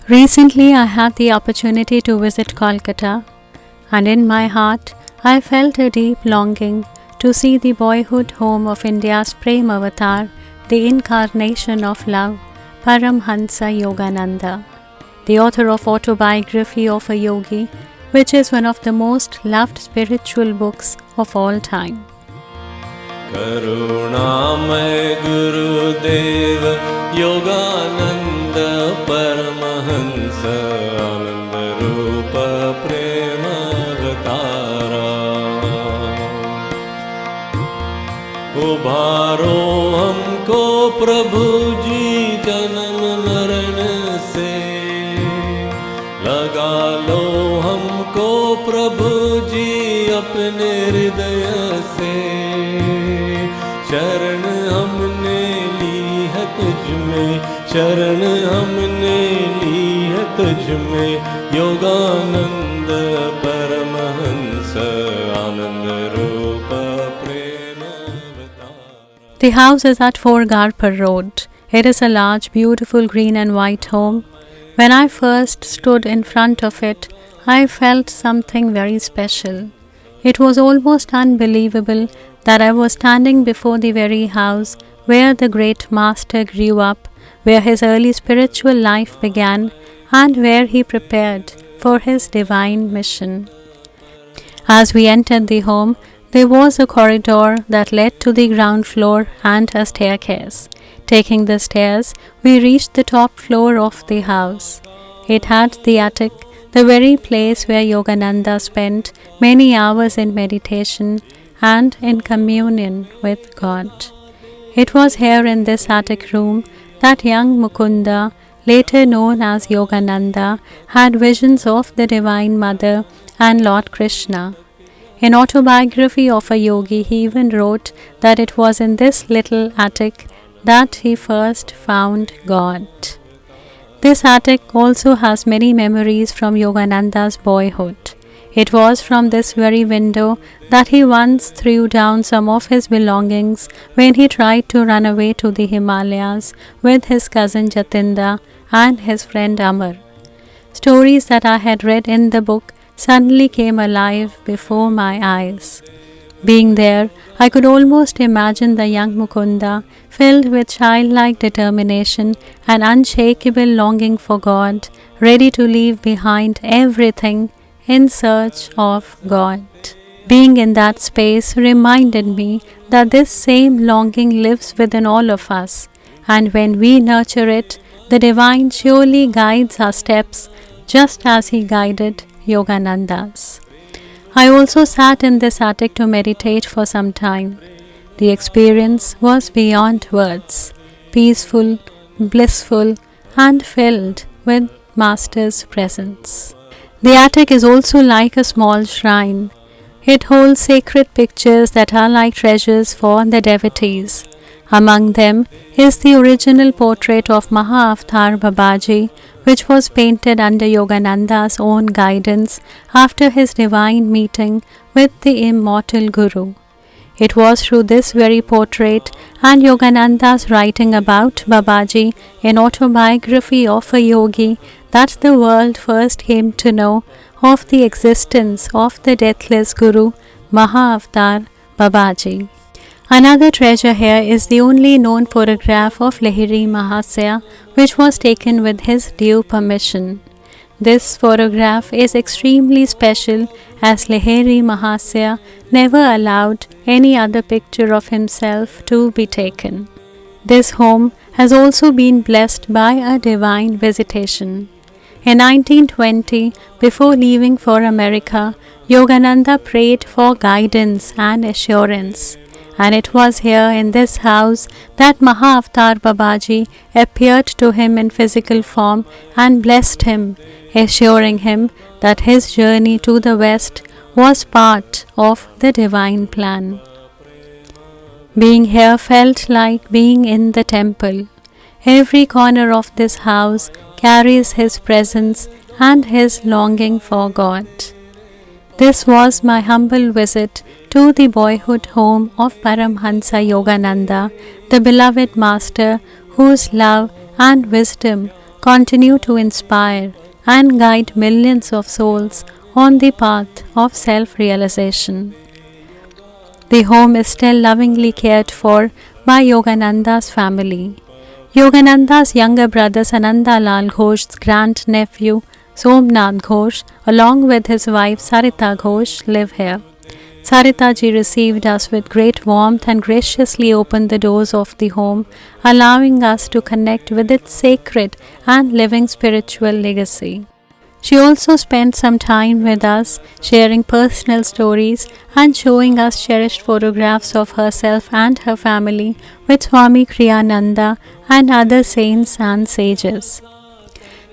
Recently, I had the opportunity to visit Kolkata, and in my heart, I felt a deep longing to see the boyhood home of India's Premavatar, the incarnation of love, Paramahansa Yogananda, the author of Autobiography of a Yogi, which is one of the most loved spiritual books of all time. Karunamay Gurudev Yogananda Paramahansa Ananda Rupa Premavatara उबारो हमको प्रभु जी जन्म मरण से लगा लो हमको प्रभु जी अपने हृदय से शरण हमने ली है तुझ में शरण हमने ली है तुझ में योगानंद परमहंस आनंद रूप The house is at 4 Garpar Road. It is a large, beautiful green and white home. When I first stood in front of it, I felt something very special. It was almost unbelievable that I was standing before the very house where the great master grew up, where his early spiritual life began, and where he prepared for his divine mission. As we entered the home, there was a corridor that led to the ground floor and a staircase. Taking the stairs, we reached the top floor of the house. It had the attic, the very place where Yogananda spent many hours in meditation and in communion with God. It was here in this attic room that young Mukunda, later known as Yogananda, had visions of the Divine Mother and Lord Krishna. In Autobiography of a Yogi, he even wrote that it was in this little attic that he first found God. This attic also has many memories from Yogananda's boyhood. It was from this very window that he once threw down some of his belongings when he tried to run away to the Himalayas with his cousin Jatinda and his friend Amar. Stories that I had read in the book suddenly came alive before my eyes. Being there, I could almost imagine the young Mukunda filled with childlike determination and unshakable longing for God, ready to leave behind everything in search of God. Being in that space reminded me that this same longing lives within all of us, and when we nurture it, the Divine surely guides our steps just as He guided Yogananda's. I also sat in this attic to meditate for some time. The experience was beyond words, peaceful, blissful, and filled with Master's presence. The attic is also like a small shrine. It holds sacred pictures that are like treasures for the devotees. Among them is the original portrait of Mahavatar Babaji, which was painted under Yogananda's own guidance after his divine meeting with the immortal Guru. It was through this very portrait and Yogananda's writing about Babaji in Autobiography of a Yogi that the world first came to know of the existence of the deathless Guru, Mahavatar Babaji. Another treasure here is the only known photograph of Lahiri Mahasaya, which was taken with his due permission. This photograph is extremely special as Lahiri Mahasaya never allowed any other picture of himself to be taken. This home has also been blessed by a divine visitation. In 1920, before leaving for America, Yogananda prayed for guidance and assurance. And it was here in this house that Mahavatar Babaji appeared to him in physical form and blessed him, assuring him that his journey to the West was part of the divine plan. Being here felt like being in the temple. Every corner of this house carries his presence and his longing for God. This was my humble visit to the boyhood home of Paramahansa Yogananda, the beloved Master whose love and wisdom continue to inspire and guide millions of souls on the path of self-realization. The home is still lovingly cared for by Yogananda's family. Yogananda's younger brother Sananda Lal Ghosh's grand-nephew Somnath Ghosh, along with his wife Sarita Ghosh, live here. Sarita ji received us with great warmth and graciously opened the doors of the home, allowing us to connect with its sacred and living spiritual legacy. She also spent some time with us, sharing personal stories and showing us cherished photographs of herself and her family with Swami Kriyananda and other saints and sages.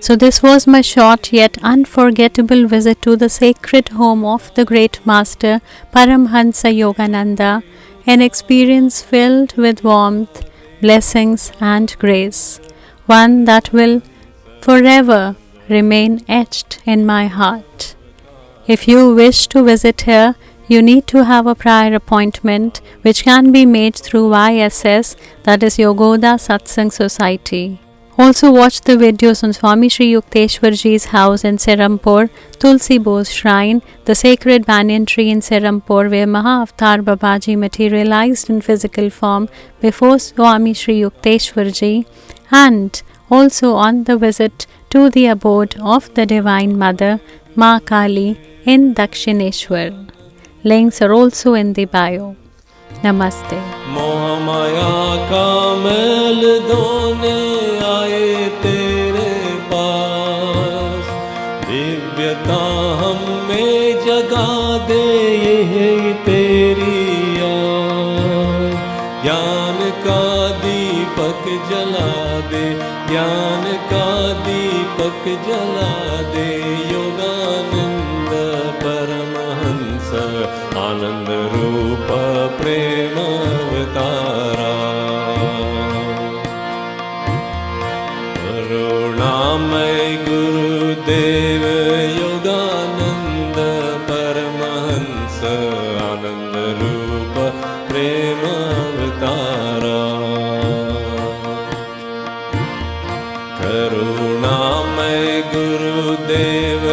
So this was my short yet unforgettable visit to the sacred home of the great master Paramahansa Yogananda, an experience filled with warmth, blessings and grace, one that will forever remain etched in my heart. If you wish to visit here, you need to have a prior appointment which can be made through YSS, that is Yogoda Satsang Society. Also watch the videos on Swami Sri Yukteswarji's house in Serampur, Tulsi Bose Shrine, the sacred banyan tree in Serampur where Mahavatar Babaji materialized in physical form before Swami Sri Yukteswarji, and also on the visit to the abode of the Divine Mother, Ma Kali in Dakshineshwar. Links are also in the bio. Namaste. मोह माया का मैल धोने आए तेरे पास, दिव्यता हम में जगा दे यही तेरी याद, ज्ञान का दीपक जला दे, ज्ञान का दीपक जला दे, योगानंद परमहंस आनंद रूप प्रेम अवतारा, करुणामय गुरुदेव योगानंद परमहंस आनंद रूप प्रेम अवतारा, करुणामय गुरुदेव